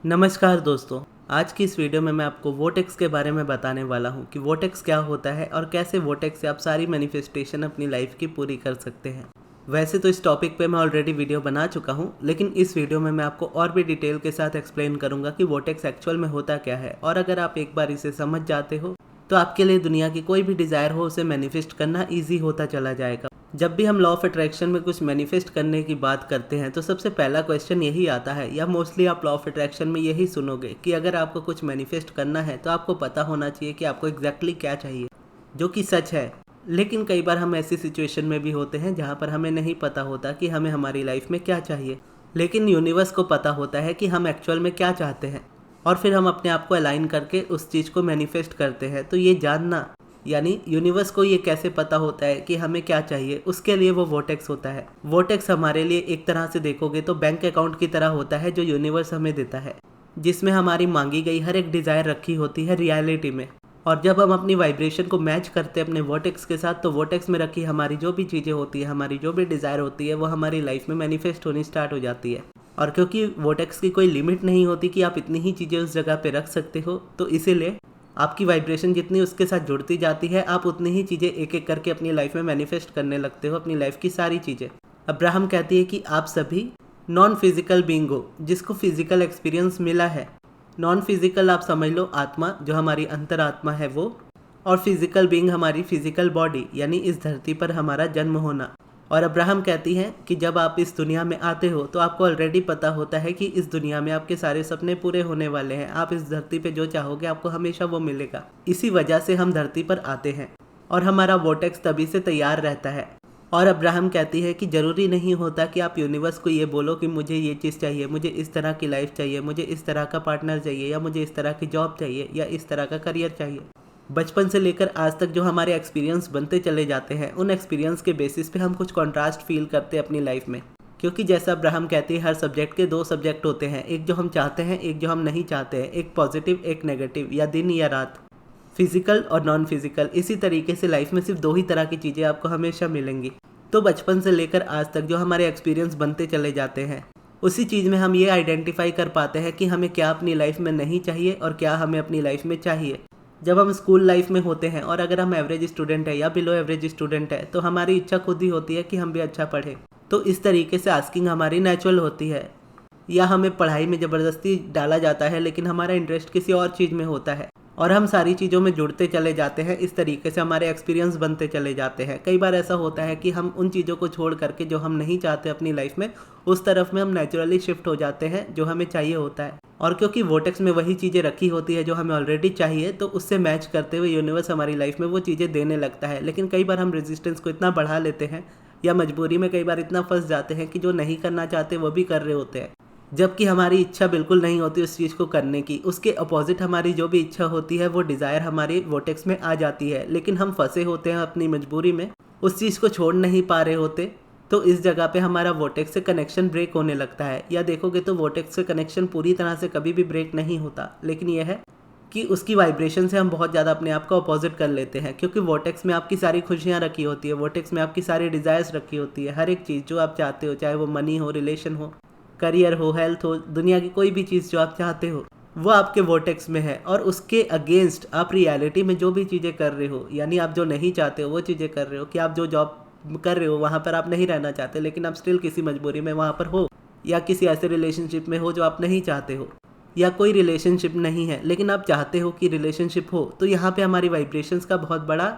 नमस्कार दोस्तों। आज की इस वीडियो में मैं आपको वोटेक्स के बारे में बताने वाला हूँ कि वोटेक्स क्या होता है और कैसे वोटेक्स से आप सारी मैनिफेस्टेशन अपनी लाइफ की पूरी कर सकते हैं। वैसे तो इस टॉपिक पे मैं ऑलरेडी वीडियो बना चुका हूँ, लेकिन इस वीडियो में मैं आपको और भी डिटेल के साथ एक्सप्लेन करूँगा कि वोटेक्स एक्चुअल में होता क्या है। और अगर आप एक बार इसे समझ जाते हो तो आपके लिए दुनिया की कोई भी डिज़ायर हो उसे मैनिफेस्ट करना ईजी होता चला जाएगा। जब भी हम लॉ ऑफ अट्रैक्शन में कुछ मैनिफेस्ट करने की बात करते हैं तो सबसे पहला क्वेश्चन यही आता है, या मोस्टली आप लॉ ऑफ अट्रैक्शन में यही सुनोगे कि अगर आपको कुछ मैनिफेस्ट करना है तो आपको पता होना चाहिए कि आपको एग्जैक्टली क्या चाहिए, जो कि सच है। लेकिन कई बार हम ऐसी सिचुएशन में भी होते हैं जहाँ पर हमें नहीं पता होता कि हमें हमारी लाइफ में क्या चाहिए, लेकिन यूनिवर्स को पता होता है कि हम एक्चुअल में क्या चाहते हैं, और फिर हम अपने आप को अलाइन करके उस चीज़ को मैनिफेस्ट करते हैं। तो ये जानना, यानी यूनिवर्स को ये कैसे पता होता है कि हमें क्या चाहिए, उसके लिए वो वोटेक्स होता है। वोटेक्स हमारे लिए एक तरह से देखोगे तो बैंक अकाउंट की तरह होता है जो यूनिवर्स हमें देता है, जिसमें हमारी मांगी गई हर एक डिज़ायर रखी होती है रियलिटी में। और जब हम अपनी वाइब्रेशन को मैच करते हैं अपने वोटेक्स के साथ, तो वोटेक्स में रखी हमारी जो भी चीज़ें होती है, हमारी जो भी डिज़ायर होती है, वो हमारी लाइफ में मैनिफेस्ट होनी स्टार्ट हो जाती है। और क्योंकि वोटेक्स की कोई लिमिट नहीं होती कि आप इतनी ही चीज़ें उस जगह पे रख सकते हो, तो इसीलिए आपकी वाइब्रेशन जितनी उसके साथ जुड़ती जाती है, आप उतनी ही चीज़ें एक एक करके अपनी लाइफ में मैनिफेस्ट करने लगते हो, अपनी लाइफ की सारी चीज़ें। अब्राहम कहती है कि आप सभी नॉन फिजिकल बीइंग हो जिसको फिजिकल एक्सपीरियंस मिला है। नॉन फिजिकल आप समझ लो आत्मा, जो हमारी अंतरात्मा है वो, और फिजिकल बीइंग हमारी फिजिकल बॉडी, यानी इस धरती पर हमारा जन्म होना। और अब्राहम कहती हैं कि जब आप इस दुनिया में आते हो तो आपको ऑलरेडी पता होता है कि इस दुनिया में आपके सारे सपने पूरे होने वाले हैं। आप इस धरती पे जो चाहोगे आपको हमेशा वो मिलेगा। इसी वजह से हम धरती पर आते हैं और हमारा वोटेक्स तभी से तैयार रहता है। और अब्राहम कहती है कि ज़रूरी नहीं होता कि आप यूनिवर्स को ये बोलो कि मुझे ये चीज़ चाहिए, मुझे इस तरह की लाइफ चाहिए, मुझे इस तरह का पार्टनर चाहिए, या मुझे इस तरह की जॉब चाहिए, या इस तरह का करियर चाहिए। बचपन से लेकर आज तक जो हमारे एक्सपीरियंस बनते चले जाते हैं, उन एक्सपीरियंस के बेसिस पे हम कुछ कॉन्ट्रास्ट फील करते हैं अपनी लाइफ में। क्योंकि जैसा अब्राहम कहती है, हर सब्जेक्ट के दो सब्जेक्ट होते हैं, एक जो हम चाहते हैं, एक जो हम नहीं चाहते हैं, एक पॉजिटिव एक नेगेटिव, या दिन या रात, फिजिकल और नॉन फिजिकल। इसी तरीके से लाइफ में सिर्फ दो ही तरह की चीज़ें आपको हमेशा मिलेंगी। तो बचपन से लेकर आज तक जो हमारे एक्सपीरियंस बनते चले जाते हैं, उसी चीज़ में हम ये आइडेंटिफाई कर पाते हैं कि हमें क्या अपनी लाइफ में नहीं चाहिए और क्या हमें अपनी लाइफ में चाहिए। जब हम स्कूल लाइफ में होते हैं और अगर हम एवरेज स्टूडेंट है या बिलो एवरेज स्टूडेंट है, तो हमारी इच्छा खुद ही होती है कि हम भी अच्छा पढ़ें। तो इस तरीके से आस्किंग हमारी नेचुरल होती है। या हमें पढ़ाई में ज़बरदस्ती डाला जाता है, लेकिन हमारा इंटरेस्ट किसी और चीज़ में होता है और हम सारी चीज़ों में जुड़ते चले जाते हैं। इस तरीके से हमारे एक्सपीरियंस बनते चले जाते हैं। कई बार ऐसा होता है कि हम उन चीज़ों को छोड़ करके जो हम नहीं चाहते अपनी लाइफ में, उस तरफ में हम नेचुरली शिफ्ट हो जाते हैं जो हमें चाहिए होता है। और क्योंकि वोटेक्स में वही चीज़ें रखी होती है जो हमें ऑलरेडी चाहिए, तो उससे मैच करते हुए यूनिवर्स हमारी लाइफ में वो चीज़ें देने लगता है। लेकिन कई बार हम रेजिस्टेंस को इतना बढ़ा लेते हैं, या मजबूरी में कई बार इतना फंस जाते हैं कि जो नहीं करना चाहते वो भी कर रहे होते हैं, जबकि हमारी इच्छा बिल्कुल नहीं होती उस चीज़ को करने की। उसके अपोजिट हमारी जो भी इच्छा होती है, वो डिज़ायर हमारी वोटेक्स में आ जाती है, लेकिन हम फंसे होते हैं अपनी मजबूरी में, उस चीज़ को छोड़ नहीं पा रहे होते। तो इस जगह पे हमारा वोटेक्स से कनेक्शन ब्रेक होने लगता है। या देखोगे तो वोटेक्स से कनेक्शन पूरी तरह से कभी भी ब्रेक नहीं होता, लेकिन यह है कि उसकी वाइब्रेशन से हम बहुत ज़्यादा अपने आप को अपोजिट कर लेते हैं। क्योंकि वोटेक्स में आपकी सारी खुशियाँ रखी होती है, वोटेक्स में आपकी सारी डिज़ायर्स रखी होती है। हर एक चीज़ जो आप चाहते हो, चाहे वो मनी हो, रिलेशन हो, करियर हो, हेल्थ हो, दुनिया की कोई भी चीज़ जो आप चाहते हो, वो आपके वोटेक्स में है। और उसके अगेंस्ट आप रियलिटी में जो भी चीज़ें कर रहे हो, यानी आप जो नहीं चाहते हो वो चीज़ें कर रहे हो। कि आप जो जॉब कर रहे हो वहाँ पर आप नहीं रहना चाहते, लेकिन आप स्टिल किसी मजबूरी में वहाँ पर हो, या किसी ऐसे रिलेशनशिप में हो जो आप नहीं चाहते हो, या कोई रिलेशनशिप नहीं है लेकिन आप चाहते हो कि रिलेशनशिप हो। तो यहाँ पे हमारी वाइब्रेशंस का बहुत बड़ा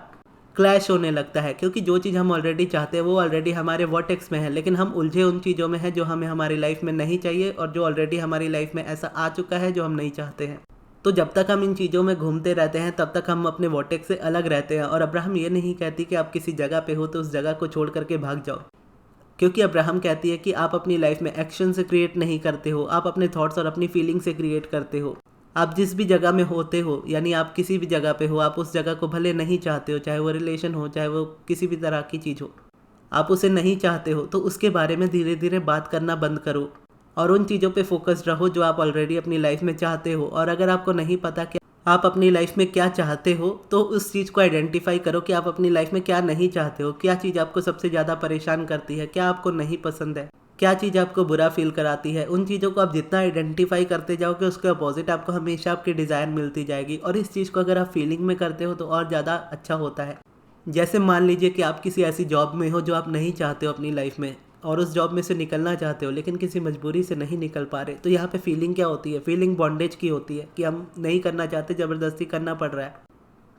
क्लैश होने लगता है। क्योंकि जो चीज़ हम ऑलरेडी चाहते हैं वो ऑलरेडी हमारे वोटेक्स में है, लेकिन हम उलझे उन चीज़ों में हैं जो हमें हमारी लाइफ में नहीं चाहिए, और जो ऑलरेडी हमारी लाइफ में ऐसा आ चुका है जो हम नहीं चाहते हैं। तो जब तक हम इन चीज़ों में घूमते रहते हैं, तब तक हम अपने वोटेक्स से अलग रहते हैं। और अब्राहम ये नहीं कहती कि आप किसी जगह पे हो तो उस जगह को छोड़ करके भाग जाओ, क्योंकि अब्राहम कहती है कि आप अपनी लाइफ में एक्शन से क्रिएट नहीं करते हो, आप अपने थॉट्स और अपनी फीलिंग से क्रिएट करते हो। आप जिस भी जगह में होते हो, यानी आप किसी भी जगह पे हो, आप उस जगह को भले नहीं चाहते हो, चाहे वो रिलेशन हो, चाहे वो किसी भी तरह की चीज़ हो, आप उसे नहीं चाहते हो, तो उसके बारे में धीरे धीरे बात करना बंद करो और उन चीज़ों पे फोकस रहो जो आप ऑलरेडी अपनी लाइफ में चाहते हो। और अगर आपको नहीं पता कि आप अपनी लाइफ में क्या चाहते हो, तो उस चीज़ को आइडेंटिफाई करो कि आप अपनी लाइफ में क्या नहीं चाहते हो, क्या चीज़ आपको सबसे ज़्यादा परेशान करती है, क्या आपको नहीं पसंद है, क्या चीज़ आपको बुरा फील कराती है, उन चीज़ों को आप जितना आइडेंटिफाई करते जाओगे उसके अपोजिट आपको हमेशा आपकी डिज़ायर मिलती जाएगी। और इस चीज़ को अगर आप फीलिंग में करते हो तो और ज़्यादा अच्छा होता है। जैसे मान लीजिए कि आप किसी ऐसी जॉब में हो जो आप नहीं चाहते हो अपनी लाइफ में, और उस जॉब में से निकलना चाहते हो लेकिन किसी मजबूरी से नहीं निकल पा रहे, तो यहाँ पे फीलिंग क्या होती है? फीलिंग बॉन्डेज की होती है कि हम नहीं करना चाहते, ज़बरदस्ती करना पड़ रहा है।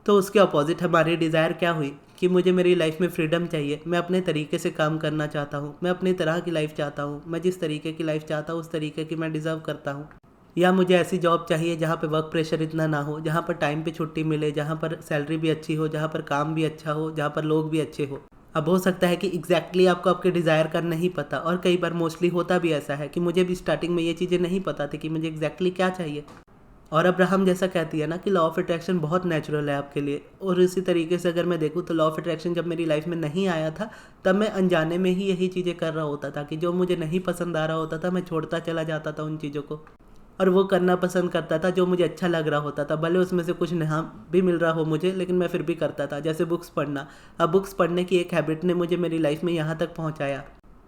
तो उसके अपोजिट हमारी डिज़ायर क्या हुई कि मुझे मेरी लाइफ में फ्रीडम चाहिए, मैं अपने तरीके से काम करना चाहता हूँ, मैं अपनी तरह की लाइफ चाहता हूँ, मैं जिस तरीके की लाइफ चाहता हूँ उस तरीके की मैं डिज़र्व करता हूँ। या मुझे ऐसी जॉब चाहिए जहाँ पे वर्क प्रेशर इतना ना हो, जहाँ पर टाइम पे छुट्टी मिले, जहाँ पर सैलरी भी अच्छी हो, जहाँ पर काम भी अच्छा हो, जहाँ पर लोग भी अच्छे हो। अब हो सकता है कि एग्जैक्टली आपको आपके डिज़ायर का नहीं पता, और कई बार मोस्टली होता भी ऐसा है कि मुझे भी स्टार्टिंग में ये चीज़ें नहीं पता थी कि मुझे एग्जैक्टली क्या चाहिए। और अब्राहम जैसा कहती है ना कि लॉ ऑफ अट्रैक्शन बहुत नेचुरल है आपके लिए। और इसी तरीके से अगर मैं देखूँ तो लॉ ऑफ अट्रैक्शन जब मेरी लाइफ में नहीं आया था तब मैं अनजाने में ही यही चीज़ें कर रहा होता था कि जो मुझे नहीं पसंद आ रहा होता था मैं छोड़ता चला जाता था उन चीज़ों को, और वो करना पसंद करता था जो मुझे अच्छा लग रहा होता था, भले उसमें से कुछ नहीं भी मिल रहा हो मुझे, लेकिन मैं फिर भी करता था। जैसे बुक्स पढ़ना। अब बुक्स पढ़ने की एक हैबिट ने मुझे मेरी लाइफ में यहाँ तक पहुँचाया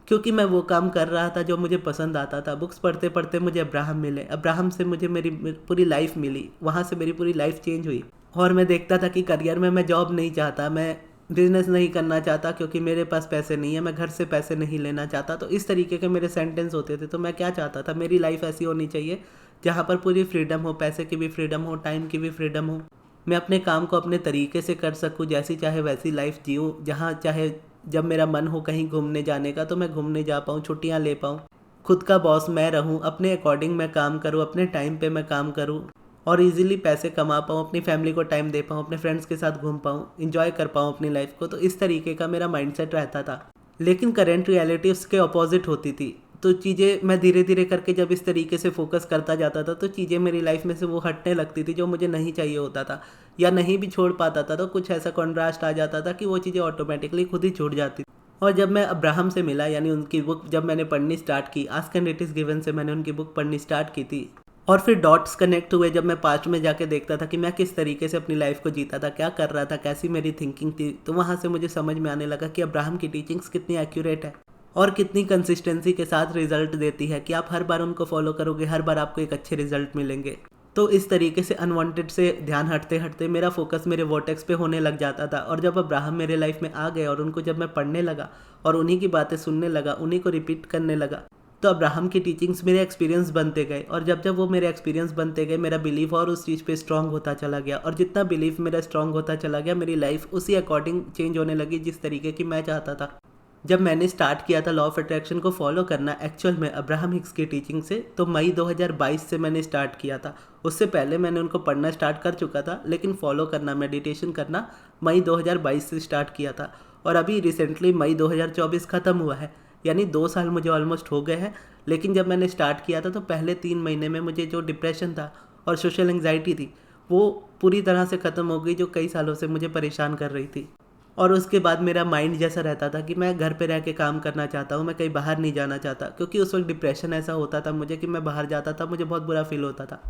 क्योंकि मैं वो काम कर रहा था जो मुझे पसंद आता था। बुक्स पढ़ते पढ़ते मुझे अब्राहम मिले, अब्राहम से मुझे मेरी पूरी लाइफ मिली, वहाँ से मेरी पूरी लाइफ चेंज हुई। और मैं देखता था कि करियर में मैं जॉब नहीं चाहता, मैं बिजनेस नहीं करना चाहता क्योंकि मेरे पास पैसे नहीं है, मैं घर से पैसे नहीं लेना चाहता। तो इस तरीके के मेरे सेंटेंस होते थे। तो मैं क्या चाहता था, मेरी लाइफ ऐसी होनी चाहिए जहाँ पर पूरी फ्रीडम हो, पैसे की भी फ्रीडम हो, टाइम की भी फ्रीडम हो, मैं अपने काम को अपने तरीके से कर सकूँ, जैसी चाहे वैसी लाइफ जीऊँ, जहाँ चाहे जब मेरा मन हो कहीं घूमने जाने का तो मैं घूमने जा पाऊँ, छुट्टियाँ ले पाऊँ, खुद का बॉस मैं रहूँ, अपने अकॉर्डिंग मैं काम करूँ, अपने टाइम पे मैं काम करूँ और इजीली पैसे कमा पाऊँ, अपनी फैमिली को टाइम दे पाऊँ, अपने फ्रेंड्स के साथ घूम पाऊँ, इंजॉय कर पाऊँ अपनी लाइफ को। तो इस तरीके का मेरा माइंडसेट रहता था। लेकिन करेंट रियलिटी उसके अपोजिट होती थी। तो चीज़ें मैं धीरे धीरे करके जब इस तरीके से फोकस करता जाता था तो चीज़ें मेरी लाइफ में से वो हटने लगती थी जो मुझे नहीं चाहिए होता था, या नहीं भी छोड़ पाता था तो कुछ ऐसा कॉन्ट्रास्ट आ जाता था कि वो चीज़ें ऑटोमेटिकली खुद ही छूट जाती थी। और जब मैं अब्राहम से मिला, यानी उनकी बुक जब मैंने पढ़नी स्टार्ट की, ask and it is given से मैंने उनकी बुक पढ़नी स्टार्ट की थी, और फिर डॉट्स कनेक्ट हुए जब मैं पास्ट में जाके देखता था कि मैं किस तरीके से अपनी लाइफ को जीता था, क्या कर रहा था, कैसी मेरी थिंकिंग थी। तो वहाँ से मुझे समझ में आने लगा कि अब्राहम की टीचिंग्स कितनी एक्यूरेट है और कितनी कंसिस्टेंसी के साथ रिजल्ट देती है कि आप हर बार उनको फॉलो करोगे, हर बार आपको एक अच्छे रिजल्ट मिलेंगे। तो इस तरीके से अनवांटेड से ध्यान हटते हटते मेरा फोकस मेरे वोटेक्स पे होने लग जाता था। और जब अब्राहम मेरे लाइफ में आ गए और उनको जब मैं पढ़ने लगा और उन्हीं की बातें सुनने लगा, उन्हीं को रिपीट करने लगा, तो अब्राहम की टीचिंग्स मेरे एक्सपीरियंस बनते गए। और जब जब वो मेरे एक्सपीरियंस बनते गए मेरा बिलीफ और उस चीज़ पे स्ट्रांग होता चला गया, और जितना बिलीफ मेरा स्ट्रांग होता चला गया मेरी लाइफ उसी अकॉर्डिंग चेंज होने लगी जिस तरीके की मैं चाहता था। जब मैंने स्टार्ट किया था लॉ ऑफ अट्रैक्शन को फॉलो करना एक्चुअल में अब्राहम हिक्स की टीचिंग से, तो मई 2022 से मैंने स्टार्ट किया था। उससे पहले मैंने उनको पढ़ना स्टार्ट कर चुका था, लेकिन फॉलो करना, मेडिटेशन करना मई 2022 से स्टार्ट किया था। और अभी रिसेंटली मई 2024 ख़त्म हुआ है, यानी 2 साल मुझे ऑलमोस्ट हो गए हैं। लेकिन जब मैंने स्टार्ट किया था तो पहले 3 महीने में मुझे जो डिप्रेशन था और सोशल एंग्जाइटी थी वो पूरी तरह से ख़त्म हो गई, जो कई सालों से मुझे परेशान कर रही थी। और उसके बाद मेरा माइंड जैसा रहता था कि मैं घर पे रह के काम करना चाहता हूँ, मैं कहीं बाहर नहीं जाना चाहता, क्योंकि उस वक्त डिप्रेशन ऐसा होता था मुझे कि मैं बाहर जाता था मुझे बहुत बुरा फील होता था।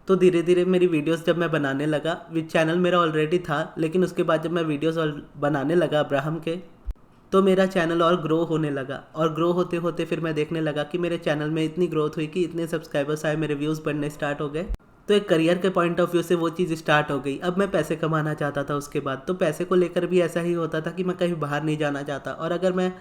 तो धीरे धीरे मेरी वीडियोस जब मैं बनाने लगा, विद चैनल मेरा ऑलरेडी था, लेकिन उसके बाद जब मैं वीडियोस बनाने लगा अब्राहम के, तो मेरा चैनल और ग्रो होने लगा। और ग्रो होते होते फिर मैं देखने लगा कि मेरे चैनल में इतनी ग्रोथ हुई कि इतने सब्सक्राइबर्स आए, मेरे व्यूज़ बढ़ने स्टार्ट हो गए। तो एक करियर के पॉइंट ऑफ व्यू से वो चीज़ स्टार्ट हो गई। अब मैं पैसे कमाना चाहता था उसके बाद, तो पैसे को लेकर भी ऐसा ही होता था कि मैं कहीं बाहर नहीं जाना चाहता, और अगर मैं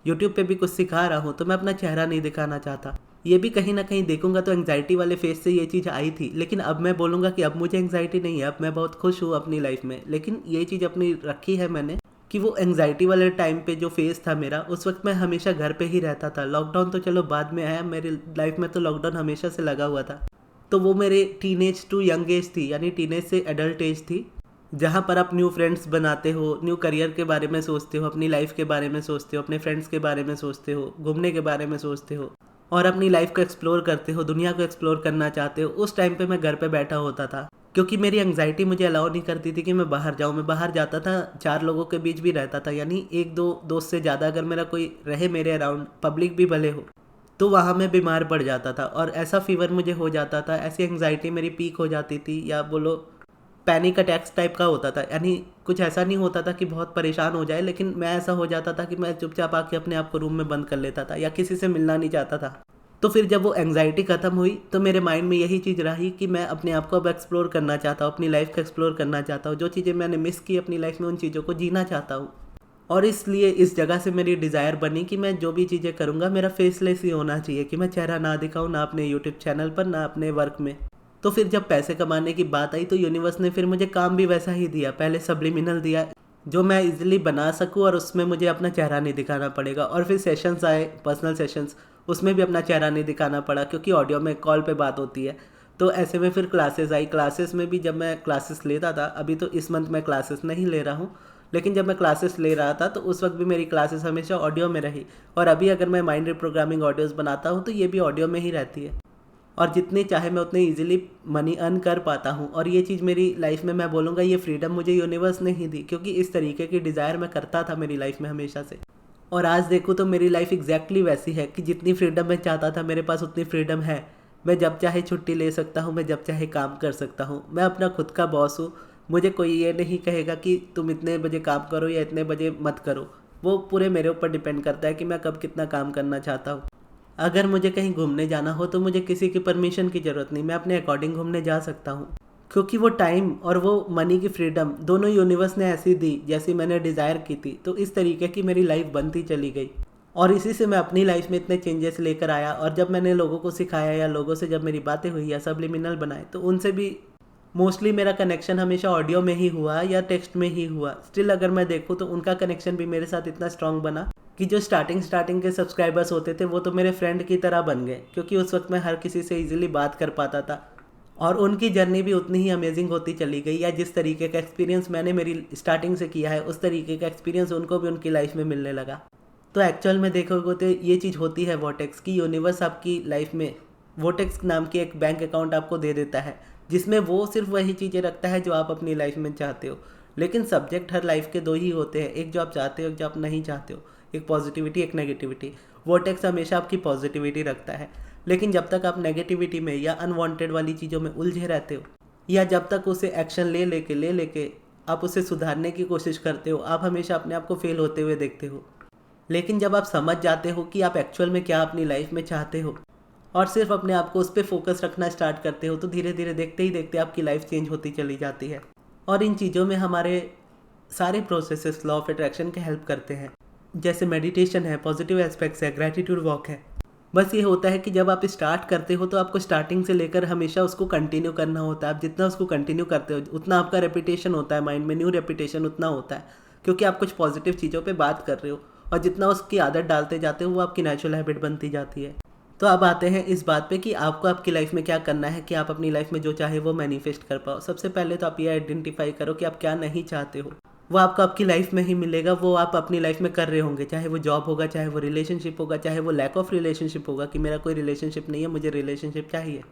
यूट्यूब पे भी कुछ सिखा रहा हूँ तो मैं अपना चेहरा नहीं दिखाना चाहता। ये भी कहीं ना कहीं देखूंगा तो एंग्जाइटी वाले फेस से ये चीज़ आई थी, लेकिन अब मैं बोलूँगा कि अब मुझे एंग्जाइटी नहीं है, अब मैं बहुत खुश हूँ अपनी लाइफ में। लेकिन ये चीज़ अपनी रखी है मैंने कि वो एंग्जाइटी वाले टाइम पे जो फेस था मेरा, उस वक्त मैं हमेशा घर पे ही रहता था। लॉकडाउन तो चलो बाद में आया, मेरी लाइफ में तो लॉकडाउन हमेशा से लगा हुआ था। तो वो मेरे टीनेज टू यंग एज थी, यानी टीनेज से एडल्ट एज थी, जहाँ पर आप न्यू फ्रेंड्स बनाते हो, न्यू करियर के बारे में सोचते हो, अपनी लाइफ के बारे में सोचते हो, अपने फ्रेंड्स के बारे में सोचते हो, घूमने के बारे में सोचते हो और अपनी लाइफ को एक्सप्लोर करते हो, दुनिया को एक्सप्लोर करना चाहते हो। उस टाइम पे मैं घर पे बैठा होता था क्योंकि मेरी एंग्जाइटी मुझे अलाउ नहीं करती थी कि मैं बाहर जाऊँ। मैं बाहर जाता था 4 लोगों के बीच भी रहता था, यानी 1-2 दोस्त से ज़्यादा अगर मेरा कोई रहे मेरे अराउंड, पब्लिक भी भले हो, तो वहाँ मैं बीमार पड़ जाता था और ऐसा फीवर मुझे हो जाता था, ऐसी एंग्जाइटी मेरी पीक हो जाती थी, या बोलो पैनिक अटैक्स टाइप का होता था, यानी कुछ ऐसा नहीं होता था कि बहुत परेशान हो जाए, लेकिन मैं ऐसा हो जाता था कि मैं चुपचाप आके अपने आप को रूम में बंद कर लेता था या किसी से मिलना नहीं चाहता था। तो फिर जब वो एंग्जाइटी ख़त्म हुई तो मेरे माइंड में यही चीज़ रही कि मैं अपने आप को अब एक्सप्लोर करना चाहता हूँ, अपनी लाइफ को एक्सप्लोर करना चाहता हूँ, जो चीज़ें मैंने मिस की अपनी लाइफ में उन चीज़ों को जीना चाहता हूँ। और इसलिए इस जगह से मेरी डिज़ायर बनी कि मैं जो भी चीज़ें करूँगा मेरा फेसलेस ही होना चाहिए, कि मैं चेहरा ना दिखाऊँ, ना अपने यूट्यूब चैनल पर ना अपने वर्क में। तो फिर जब पैसे कमाने की बात आई तो यूनिवर्स ने फिर मुझे काम भी वैसा ही दिया, पहले सब्लिमिनल दिया जो मैं इजीली बना सकूं और उसमें मुझे अपना चेहरा नहीं दिखाना पड़ेगा, और फिर सेशंस आए, पर्सनल सेशंस, उसमें भी अपना चेहरा नहीं दिखाना पड़ा क्योंकि ऑडियो में कॉल पे बात होती है। तो ऐसे में फिर क्लासेस आई, क्लासेस में भी जब मैं क्लासेस लेता था, अभी तो इस मंथ मैं क्लासेस नहीं ले रहा हूँ, लेकिन जब मैं क्लासेस ले रहा था तो उस वक्त भी मेरी क्लासेस हमेशा ऑडियो में रही, और अभी अगर मैं माइंड रिप्रोग्रामिंग ऑडियोज़ बनाता हूँ तो ये भी ऑडियो में ही रहती है, और जितनी चाहे मैं उतने इजीली मनी अर्न कर पाता हूँ। और ये चीज़ मेरी लाइफ में मैं बोलूँगा ये फ्रीडम मुझे यूनिवर्स ने ही दी, क्योंकि इस तरीके की डिज़ायर मैं करता था मेरी लाइफ में हमेशा से। और आज देखूँ तो मेरी लाइफ एग्जैक्टली वैसी है कि जितनी फ्रीडम मैं चाहता था मेरे पास उतनी फ्रीडम है। मैं जब चाहे छुट्टी ले सकता हूँ, मैं जब चाहे काम कर सकता हूँ, मैं अपना खुद का बॉस हूँ। मुझे कोई ये नहीं कहेगा कि तुम इतने बजे काम करो या इतने बजे मत करो, वो पूरे मेरे ऊपर डिपेंड करता है कि मैं कब कितना काम करना चाहता हूँ। अगर मुझे कहीं घूमने जाना हो तो मुझे किसी की परमिशन की ज़रूरत नहीं, मैं अपने अकॉर्डिंग घूमने जा सकता हूँ, क्योंकि वो टाइम और वो मनी की फ्रीडम दोनों यूनिवर्स ने ऐसी दी जैसी मैंने डिज़ायर की थी। तो इस तरीके की मेरी लाइफ बनती चली गई, और इसी से मैं अपनी लाइफ में इतने चेंजेस लेकर आया। और जब मैंने लोगों को सिखाया या लोगों से जब मेरी बातें हुई या सब्लिमिनल बनाए, तो उनसे भी मोस्टली मेरा कनेक्शन हमेशा ऑडियो में ही हुआ या टेक्स्ट में ही हुआ। स्टिल अगर मैं देखूँ तो उनका कनेक्शन भी मेरे साथ इतना स्ट्रांग बना कि जो स्टार्टिंग के सब्सक्राइबर्स होते थे वो तो मेरे फ्रेंड की तरह बन गए, क्योंकि उस वक्त मैं हर किसी से इजीली बात कर पाता था। और उनकी जर्नी भी उतनी ही अमेजिंग होती चली गई, या जिस तरीके का एक्सपीरियंस मैंने मेरी स्टार्टिंग से किया है उस तरीके का एक्सपीरियंस उनको भी उनकी लाइफ में मिलने लगा। तो एक्चुअल में देखोगे तो ये चीज़ होती है वोटेक्स की, यूनिवर्स आपकी लाइफ में वोटेक्स नाम की एक बैंक अकाउंट आपको दे देता है, जिसमें वो सिर्फ वही चीज़ें रखता है जो आप अपनी लाइफ में चाहते हो। लेकिन सब्जेक्ट हर लाइफ के दो ही होते हैं, एक जो आप चाहते हो, एक जो आप नहीं चाहते हो, एक पॉजिटिविटी, एक नेगेटिविटी। वोटेक्स हमेशा आपकी पॉजिटिविटी रखता है, लेकिन जब तक आप नेगेटिविटी में या अनवांटेड वाली चीज़ों में उलझे रहते हो, या जब तक उसे एक्शन ले लेके आप उसे सुधारने की कोशिश करते हो, आप हमेशा अपने आप को फेल होते हुए देखते हो। लेकिन जब आप समझ जाते हो कि आप एक्चुअल में क्या अपनी लाइफ में चाहते हो, और सिर्फ अपने आप को उस पर फोकस रखना स्टार्ट करते हो, तो धीरे धीरे देखते ही देखते आपकी लाइफ चेंज होती चली जाती है। और इन चीज़ों में हमारे सारे प्रोसेसेस लॉ ऑफ अट्रैक्शन के हेल्प करते हैं, जैसे मेडिटेशन है, पॉजिटिव एस्पेक्ट्स है, ग्रैटिट्यूड वॉक है। बस ये होता है कि जब आप स्टार्ट करते हो तो आपको स्टार्टिंग से लेकर हमेशा उसको कंटिन्यू करना होता है। आप जितना उसको कंटिन्यू करते हो उतना आपका रेपिटेशन होता है माइंड में, न्यू रेपिटेशन उतना होता है, क्योंकि आप कुछ पॉजिटिव चीज़ों पे बात कर रहे हो, और जितना उसकी आदत डालते जाते हो वो आपकी नेचुरल हैबिट बनती जाती है। तो अब आते हैं इस बात पे कि आपको आपकी लाइफ में क्या करना है कि आप अपनी लाइफ में जो चाहे वो मैनिफेस्ट कर पाओ। सबसे पहले तो आप ये आइडेंटिफाई करो कि आप क्या नहीं चाहते हो, वो आपको आपकी लाइफ में ही मिलेगा, वो आप अपनी लाइफ में कर रहे होंगे, चाहे वो जॉब होगा, चाहे वो रिलेशनशिप होगा, चाहे वो लैक ऑफ रिलेशनशिप होगा कि मेरा कोई रिलेशनशिप नहीं है, मुझे रिलेशनशिप चाहिए।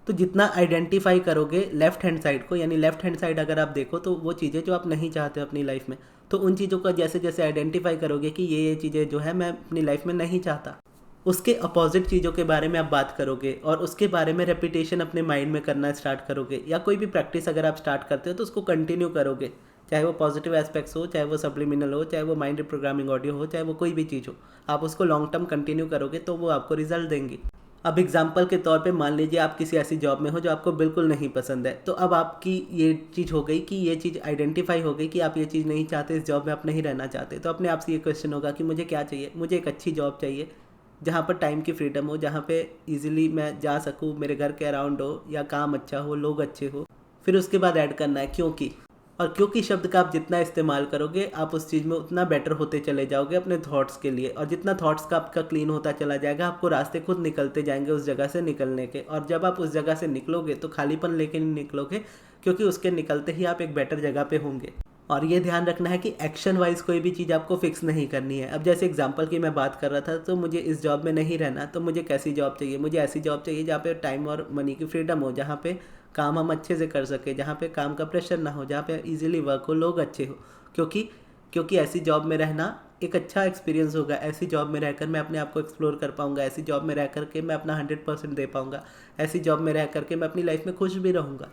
तो जितना आइडेंटिफाई करोगे लेफ्ट हैंड साइड को, यानी लेफ्ट हैंड साइड अगर आप देखो तो वो चीज़ें जो आप नहीं चाहते अपनी लाइफ में, तो उन चीज़ों का जैसे जैसे आइडेंटिफाई करोगे कि ये चीज़ें जो है मैं अपनी लाइफ में नहीं चाहता, उसके अपोजिट चीज़ों के बारे में आप बात करोगे और उसके बारे में रेपिटेशन अपने माइंड में करना स्टार्ट करोगे, या कोई भी प्रैक्टिस अगर आप स्टार्ट करते हो तो उसको कंटिन्यू करोगे, चाहे वो पॉजिटिव एस्पेक्ट्स हो, चाहे वो सब्लिमिनल हो, चाहे वो माइंड रिप्रोग्रामिंग ऑडियो हो, चाहे वो कोई भी चीज़ हो, आप उसको लॉन्ग टर्म कंटिन्यू करोगे तो वो आपको रिजल्ट देंगी। अब एग्जाम्पल के तौर पे मान लीजिए आप किसी ऐसी जॉब में हो जो आपको बिल्कुल नहीं पसंद है, तो अब आपकी ये चीज़ हो गई कि ये चीज़ आइडेंटिफाई हो गई कि आप ये चीज़ नहीं चाहते, इस जॉब में आप नहीं रहना चाहते। तो अपने आप से ये क्वेश्चन होगा कि मुझे क्या चाहिए, मुझे एक अच्छी जॉब चाहिए जहाँ पर टाइम की फ्रीडम हो, जहाँ पे इजीली मैं जा सकूँ, मेरे घर के अराउंड हो, या काम अच्छा हो, लोग अच्छे हो। फिर उसके बाद ऐड करना है क्योंकि, और क्योंकि शब्द का आप जितना इस्तेमाल करोगे आप उस चीज़ में उतना बेटर होते चले जाओगे अपने थॉट्स के लिए, और जितना थॉट्स का आपका क्लीन होता चला जाएगा आपको रास्ते खुद निकलते जाएंगे उस जगह से निकलने के। और जब आप उस जगह से निकलोगे तो खालीपन लेके नहीं निकलोगे, क्योंकि उसके निकलते ही आप एक बेटर जगह पे होंगे। और ये ध्यान रखना है कि एक्शन वाइज कोई भी चीज़ आपको फिक्स नहीं करनी है। अब जैसे एग्जांपल की मैं बात कर रहा था, तो मुझे इस जॉब में नहीं रहना, तो मुझे कैसी जॉब चाहिए, मुझे ऐसी जॉब चाहिए जहाँ पे टाइम और मनी की फ्रीडम हो, जहाँ पे काम हम अच्छे से कर सके, जहाँ पे काम का प्रेशर ना हो, जहाँ पे इजीली वर्क हो, लोग अच्छे हो। क्योंकि ऐसी जॉब में रहना एक अच्छा एक्सपीरियंस होगा, ऐसी जॉब में रहकर मैं अपने आप को एक्सप्लोर कर पाऊँगा, ऐसी जॉब में रह करके मैं अपना 100% दे पाऊँगा, ऐसी जॉब में रह करके मैं अपनी लाइफ में खुश भी रहूँगा।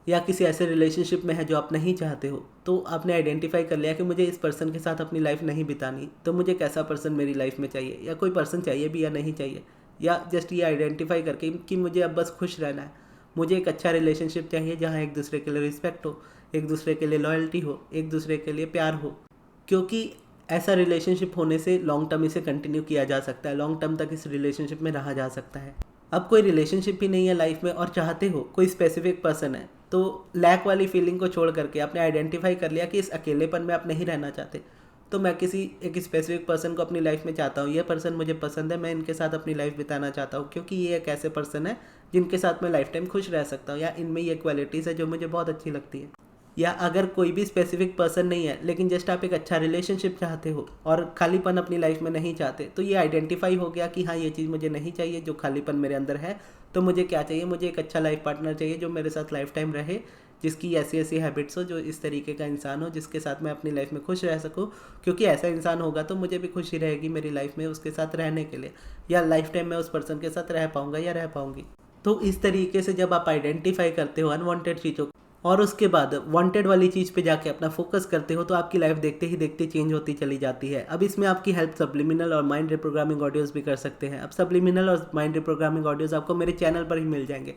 या किसी ऐसे रिलेशनशिप में है जो आप नहीं चाहते हो, तो आपने आइडेंटिफाई कर लिया कि मुझे इस पर्सन के साथ अपनी लाइफ नहीं बितानी, तो मुझे कैसा पर्सन मेरी लाइफ में चाहिए, या कोई पर्सन चाहिए भी या नहीं चाहिए, या जस्ट ये आइडेंटिफाई करके कि मुझे अब बस खुश रहना है, मुझे एक अच्छा रिलेशनशिप चाहिए जहाँ एक दूसरे के लिए रिस्पेक्ट हो, एक दूसरे के लिए लॉयल्टी हो, एक दूसरे के लिए प्यार हो, क्योंकि ऐसा रिलेशनशिप होने से लॉन्ग टर्म इसे कंटिन्यू किया जा सकता है, लॉन्ग टर्म तक इस रिलेशनशिप में रहा जा सकता है। अब कोई रिलेशनशिप ही नहीं है लाइफ में और चाहते हो कोई स्पेसिफिक पर्सन है, तो लैक वाली फीलिंग को छोड़ करके आपने आइडेंटिफाई कर लिया कि इस अकेलेपन में आप नहीं रहना चाहते, तो मैं किसी एक स्पेसिफिक पर्सन को अपनी लाइफ में चाहता हूँ, ये पर्सन मुझे पसंद है, मैं इनके साथ अपनी लाइफ बिताना चाहता हूँ, क्योंकि ये एक ऐसे पर्सन है जिनके साथ मैं लाइफ टाइम खुश रह सकता हूँ, या इनमें ये क्वालिटीज़ है जो मुझे बहुत अच्छी लगती है। या अगर कोई भी स्पेसिफिक पर्सन नहीं है लेकिन जस्ट आप एक अच्छा रिलेशनशिप चाहते हो और खालीपन अपनी लाइफ में नहीं चाहते, तो ये आइडेंटिफाई हो गया कि हाँ ये चीज़ मुझे नहीं चाहिए जो खालीपन मेरे अंदर है, तो मुझे क्या चाहिए, मुझे एक अच्छा लाइफ पार्टनर चाहिए जो मेरे साथ लाइफ टाइम रहे, जिसकी ऐसी ऐसी हैबिट्स हो, जो इस तरीके का इंसान हो जिसके साथ मैं अपनी लाइफ में खुश रह सकूं, क्योंकि ऐसा इंसान होगा तो मुझे भी खुशी रहेगी मेरी लाइफ में उसके साथ रहने के लिए, या लाइफ टाइम मैं उस पर्सन के साथ रह पाऊँगा या रह पाऊँगी। तो इस तरीके से जब आप आइडेंटिफाई करते हो अनवांटेड चीज़ों और उसके बाद वांटेड वाली चीज़ पे जाके अपना फोकस करते हो, तो आपकी लाइफ देखते ही देखते चेंज होती चली जाती है। अब इसमें आपकी हेल्प सब्लिमिनल और माइंड रिप्रोग्रामिंग ऑडियोज़ भी कर सकते हैं। अब सब्लिमिनल और माइंड रिप्रोग्रामिंग ऑडियोज़ आपको मेरे चैनल पर ही मिल जाएंगे।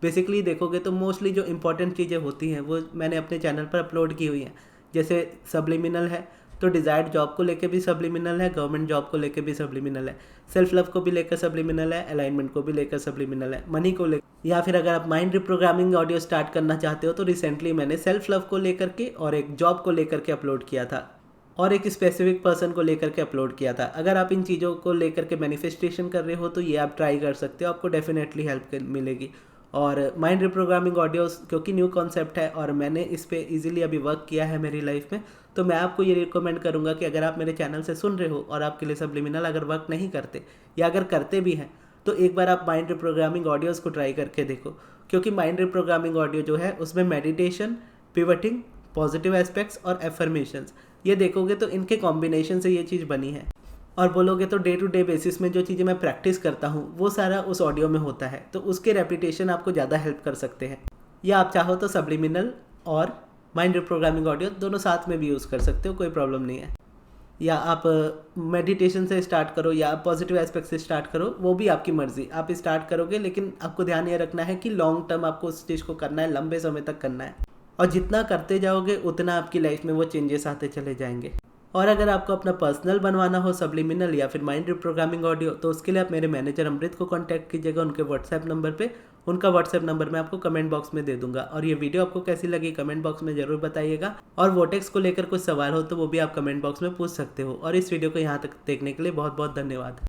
बेसिकली देखोगे तो मोस्टली जो इंपॉर्टेंट चीज़ें होती हैं वो मैंने अपने चैनल पर अपलोड की हुई हैं। जैसे सब्लिमिनल है तो डिज़ायर्ड जॉब को लेकर भी सब्लिमिनल है, गवर्नमेंट जॉब को लेकर भी सब्लिमिनल है, सेल्फ लव को भी लेकर सब्लिमिनल है, अलाइनमेंट को भी लेकर सब्लिमिनल है, मनी को लेकर, या फिर अगर आप माइंड रिप्रोग्रामिंग ऑडियो स्टार्ट करना चाहते हो तो रिसेंटली मैंने सेल्फ लव को लेकर के और एक जॉब को लेकर के अपलोड किया था और एक स्पेसिफिक पर्सन को लेकर के अपलोड किया था। अगर आप इन चीज़ों को लेकर के मैनिफेस्टेशन कर रहे हो तो ये आप ट्राई कर सकते हो, आपको डेफिनेटली हेल्प मिलेगी। और माइंड रिप्रोग्रामिंग ऑडियोस क्योंकि न्यू कॉन्सेप्ट है और मैंने इस पर ईजिली अभी वर्क किया है मेरी लाइफ में, तो मैं आपको ये रिकमेंड करूँगा कि अगर आप मेरे चैनल से सुन रहे हो और आपके लिए सब्लिमिनल अगर वर्क नहीं करते या अगर करते भी हैं तो एक बार आप माइंड रिप्रोग्रामिंग ऑडियोज़ को ट्राई करके देखो, क्योंकि माइंड रिप्रोग्रामिंग ऑडियो जो है उसमें मेडिटेशन, पिवटिंग, पॉजिटिव एस्पेक्ट्स और एफर्मेशंस, ये देखोगे तो इनके कॉम्बिनेशन से ये चीज़ बनी है। और बोलोगे तो डे टू डे बेसिस में जो चीज़ें मैं प्रैक्टिस करता हूँ वो सारा उस ऑडियो में होता है, तो उसके रेपिटेशन आपको ज़्यादा हेल्प कर सकते हैं। या आप चाहो तो सब्लिमिनल और माइंड रिप्रोग्रामिंग ऑडियो दोनों साथ में भी यूज़ कर सकते हो, कोई प्रॉब्लम नहीं है। या आप मेडिटेशन से स्टार्ट करो या पॉजिटिव एस्पेक्ट से स्टार्ट करो, वो भी आपकी मर्ज़ी, आप स्टार्ट करोगे, लेकिन आपको ध्यान ये रखना है कि लॉन्ग टर्म आपको उस चीज़ को करना है, लंबे समय तक करना है, और जितना करते जाओगे उतना आपकी लाइफ में वो चेंजेस आते चले जाएंगे। और अगर आपको अपना पर्सनल बनवाना हो सब्लिमिनल या फिर माइंड रिप्रोग्रामिंग ऑडियो, तो उसके लिए आप मेरे मैनेजर अमृत को कांटेक्ट कीजिएगा उनके व्हाट्सएप नंबर पे। उनका व्हाट्सएप नंबर मैं आपको कमेंट बॉक्स में दे दूंगा। और ये वीडियो आपको कैसी लगी कमेंट बॉक्स में ज़रूर बताइएगा। और वोटेक्स को लेकर कुछ सवाल हो तो वो भी आप कमेंट बॉक्स में पूछ सकते हो। और इस वीडियो को यहाँ तक देखने के लिए बहुत बहुत धन्यवाद।